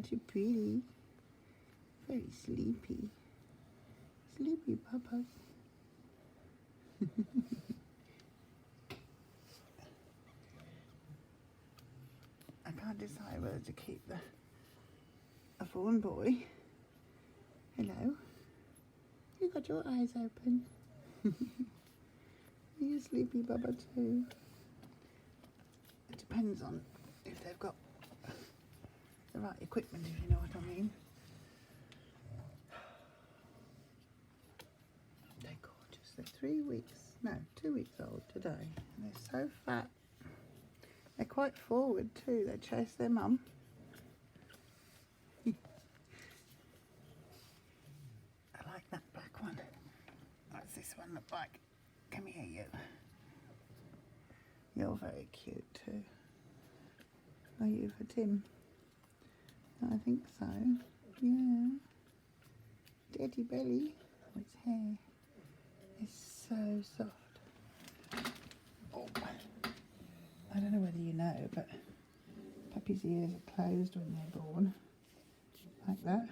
Aren't you pretty? Very sleepy. Sleepy Papas. I can't decide whether to keep a fawn boy. Hello. You got your eyes open. Are you sleepy, Bubba, too? It depends on if they've got the right equipment, if you know what I mean. They're gorgeous. They're 2 weeks old today. And they're so fat. They're quite forward too. They chase their mum. I like that black one. What's this one look like? Come here, you. You're very cute too. Are you for Tim? I think so. Yeah. Daddy belly. Oh, its hair is so soft. Oh. I don't know whether you know, but puppies' ears are closed when they're born. Like that.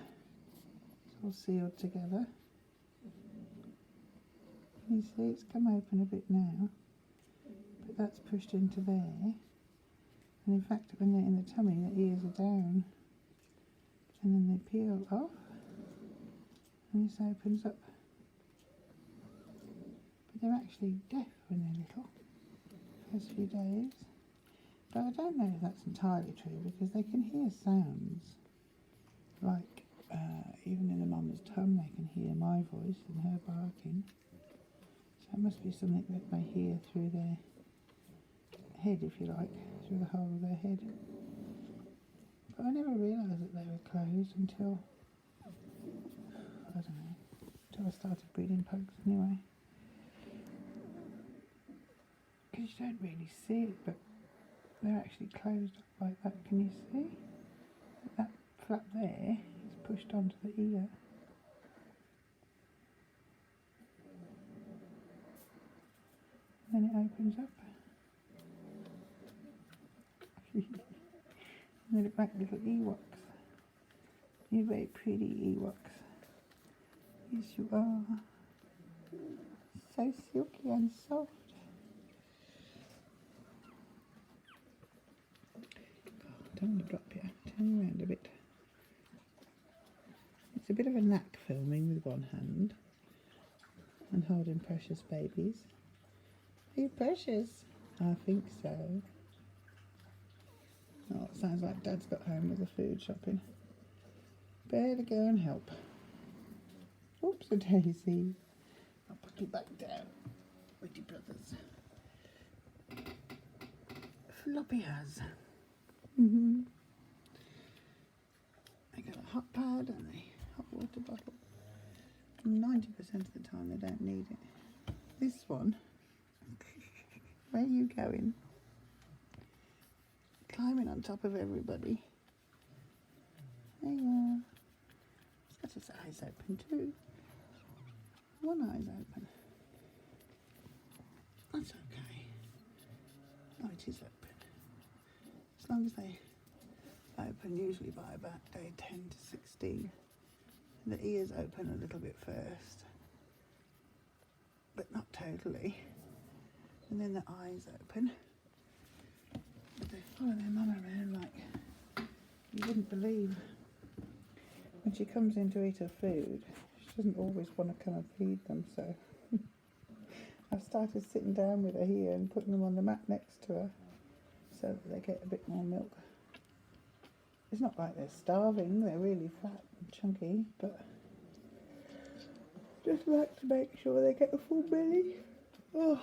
It's all sealed together. You see, it's come open a bit now, but that's pushed into there. And in fact, when they're in the tummy, the ears are down. And then they peel off, and this opens up. But they're actually deaf when they're little, first few days. But I don't know if that's entirely true, because they can hear sounds. Like, even in the mum's tum, they can hear my voice and her barking. So it must be something that they hear through their head, if you like, through the whole of their head. But I never realised that they were closed until, I don't know, until I started breeding pugs anyway. Because you don't really see it, but they're actually closed up like that. Can you see? That flap there is pushed onto the ear. And then it opens up. And they look like little Ewoks. You're very pretty Ewoks. Yes, you are. So silky and soft. I don't want to drop you. Turn you around a bit. It's a bit of a knack filming with one hand and holding precious babies. Are you precious? I think so. Oh, it sounds like Dad's got home with the food shopping. Better go and help. Oops, a daisy. I'll put you back down with your brothers. Floppy has. They got a hot pad and a hot water bottle. 90% of the time they don't need it. This one, where are you going? Climbing on top of everybody. There you are. It's got its eyes open too. One eye's open. That's okay. Oh, it is open. As long as they open, usually by about day 10 to 16. The ears open a little bit first, but not totally. And then the eyes open. But they follow their mum around like you wouldn't believe. When she comes in to eat her food, she doesn't always want to come and feed them, so I've started sitting down with her here and putting them on the mat next to her so that they get a bit more milk. It's not like they're starving, they're really fat and chunky, but just like to make sure they get a full belly. Oh,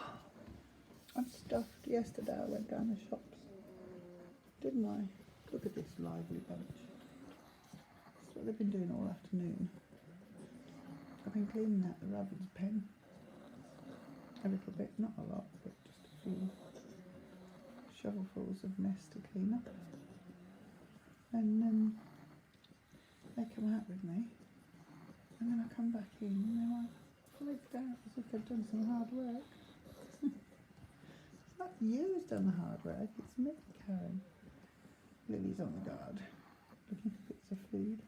I'm stuffed. Yesterday I went down the shops, didn't I? Look at this lively bunch. That's what they've been doing all afternoon. I've been cleaning out the rabbit's pen. A little bit, not a lot, but just a few shovelfuls of mess to clean up. And they come out with me, and then I come back in and they're like freaked out as if they've done some hard work. It's not you who's done the hard work, it's me, Karen. Lily's on the guard, looking for bits of food.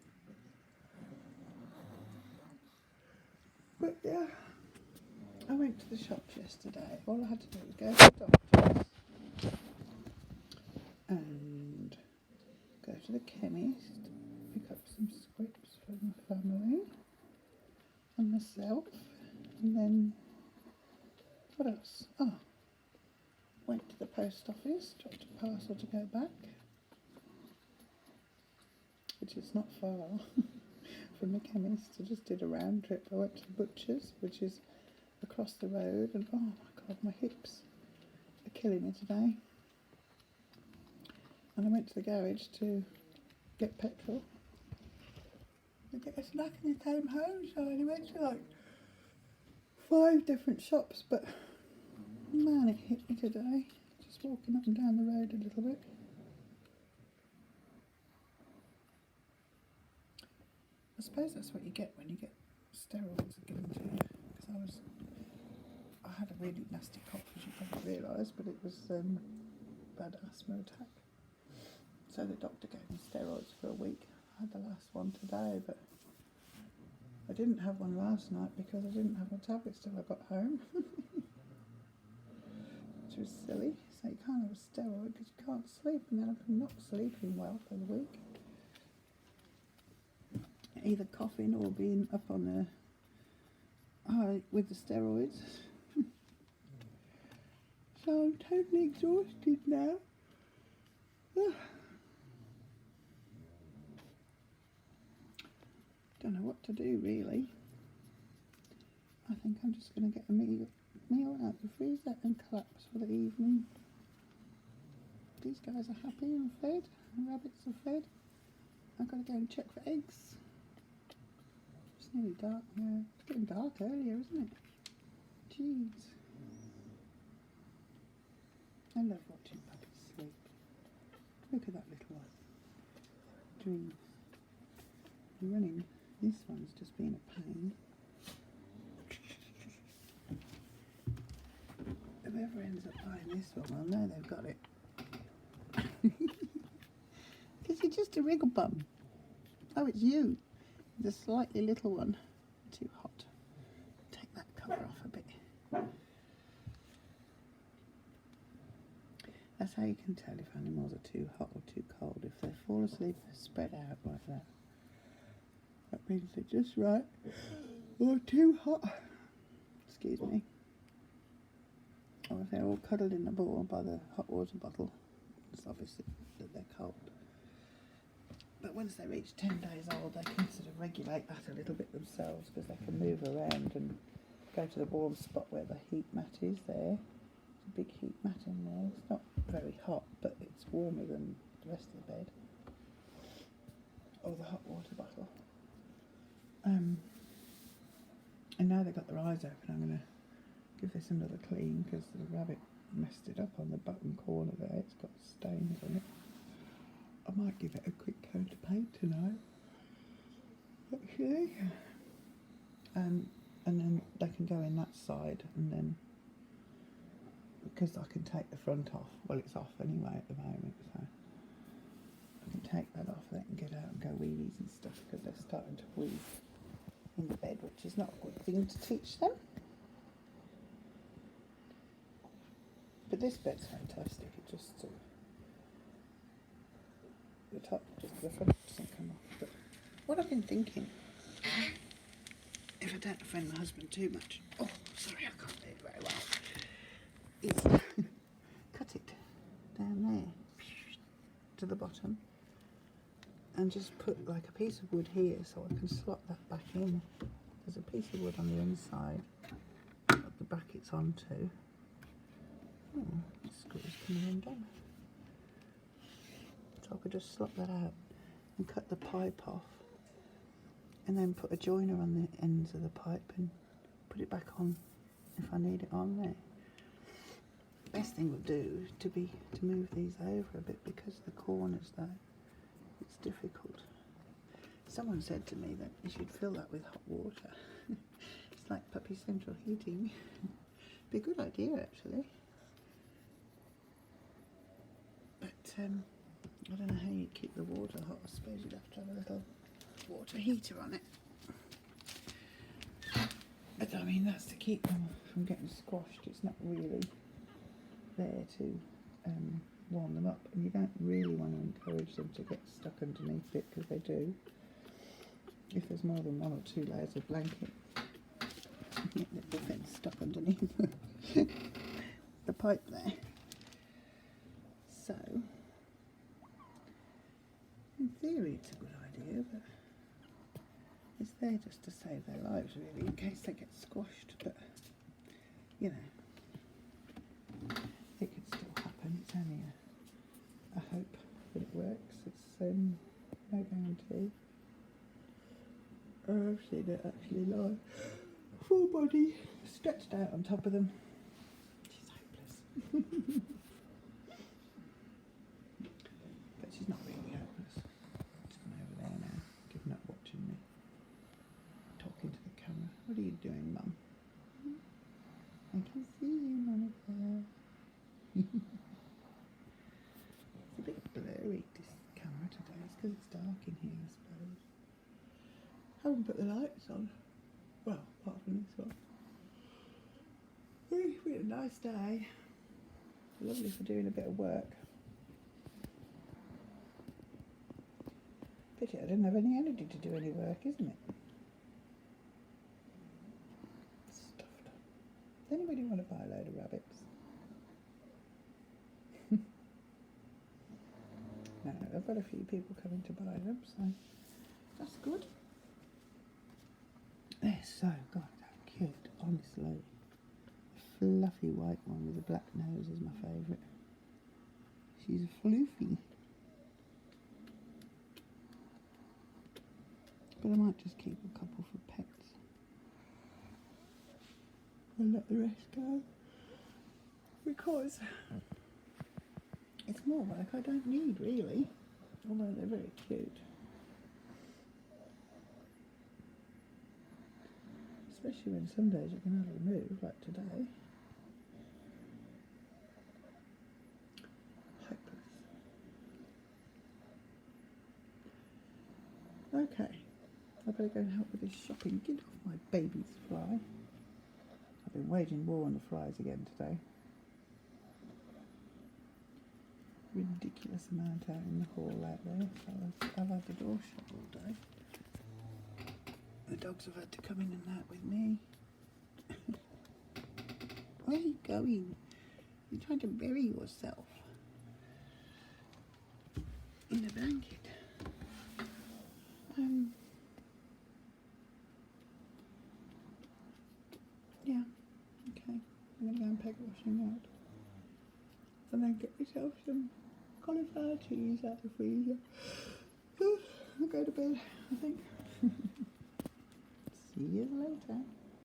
But yeah, I went to the shops yesterday. All I had to do was go to the doctor's and go to the chemist, pick up some scripts for my family and myself, and then what else? Oh, went to the post office, dropped a parcel to go back, which is not far from the chemist. I just did a round trip. I went to the butcher's, which is across the road, and oh my god, my hips are killing me today. And I went to the garage to get petrol and get a snack and I came home, so I only went to like 5 different shops, but man, it hit me today, just walking up and down the road a little bit. I suppose that's what you get when you get steroids given to you, because I had a really nasty cough, as you probably realise, but it was bad asthma attack. So the doctor gave me steroids for a week. I had the last one today, but I didn't have one last night because I didn't have my tablets till I got home. Which was silly. So you can't have a steroid because you can't sleep, and then I'm not sleeping well for the week. Either coughing or being up on the high with the steroids. So I'm totally exhausted now. Don't know what to do really. I think I'm just going to get a meal out the freezer and collapse for the evening. These guys are happy and fed, the rabbits are fed. I've got to go and check for eggs. It's nearly dark now. It's getting dark earlier, isn't it? Jeez. I love watching puppies sleep. Look at that little one. Dreams. Running. This one's just been a pain. Whoever ends up buying this one, well, no, they've got it. Because you're just a wriggle bum. Oh, it's you. The slightly little one. Too hot. Take that cover off a bit. That's how you can tell if animals are too hot or too cold. If they fall asleep spread out like that, that means they're just right or too hot. Excuse me. Or if they're all cuddled in the ball by the hot water bottle, it's obviously that they're cold. But once they reach 10 days old, they can sort of regulate that a little bit themselves, because they can move around and go to the warm spot where the heat mat is there. There's a big heat mat in there. It's not very hot, but it's warmer than the rest of the bed. Or the hot water bottle. And now they've got their eyes open, I'm going to give this another clean, because the rabbit messed it up on the bottom corner there. It's got stains on it. I might give it a quick coat of paint tonight, actually. And then they can go in that side, and then, because I can take the front off, well, it's off anyway at the moment, so I can take that off. They can get out and go wheelies and stuff, because they're starting to wheeze in the bed, which is not a good thing to teach them. But this bed's fantastic. It just the top, just the front doesn't come off. But what I've been thinking, if I don't offend my husband too much, oh sorry, I can't do it very well, is cut it down there to the bottom and just put like a piece of wood here, so I can slot that back in. There's a piece of wood on the inside that the bracket's onto. Oh, the screw's coming undone. So I could just slot that out and cut the pipe off, and then put a joiner on the ends of the pipe and put it back on if I need it on there. Best thing would do to move these over a bit, because the corners though, it's difficult. Someone said to me that you should fill that with hot water. It's like puppy central heating. Be a good idea actually. But I don't know how you keep the water hot. I suppose you'd have to have a little water heater on it. But I mean, that's to keep them from getting squashed. It's not really there to warm them up, and you don't really want to encourage them to get stuck underneath it, because they do. If there's more than 1 or 2 layers of blanket, they're getting stuck underneath the pipe there. So, in theory it's a good idea, but it's there just to save their lives really, in case they get squashed, but you know, it could still happen. It's only a hope that it works. It's no guarantee. I've seen it actually lie full body stretched out on top of them. She's hopeless. But she's not really hopeless. She's gone over there now, giving up watching me, talking to the camera. What are you doing, Mum? I can see you, Monica. It's a bit blurry, this camera today. It's because it's dark in here, I suppose. Haven't put the lights on. Well, apart from this one. It's been a nice day. Lovely for doing a bit of work. Pity I didn't have any energy to do any work, isn't it? Stuffed up. Does anybody want to buy a load of rabbits? No, I've got a few people coming to buy them, so that's good. They're so goddamn cute, honestly. The fluffy white one with the black nose is my favourite. She's floofy. But I might just keep a couple for pets and let the rest go, because it's more work I don't need really, although they're very cute. Especially when some days you can hardly move, like today. Hopeless. Okay, I better go and help with this shopping. Get off my baby's fly. I've been waging war on the flies again today. Ridiculous amount out in the hall out there, so I've had the door shut all day. The dogs have had to come in and out with me. Where are you going? You're trying to bury yourself in the blanket. Yeah, okay. I'm going to go and pack washing out. And then get myself some cauliflower cheese out of the freezer. I'll go to bed, I think. See you later.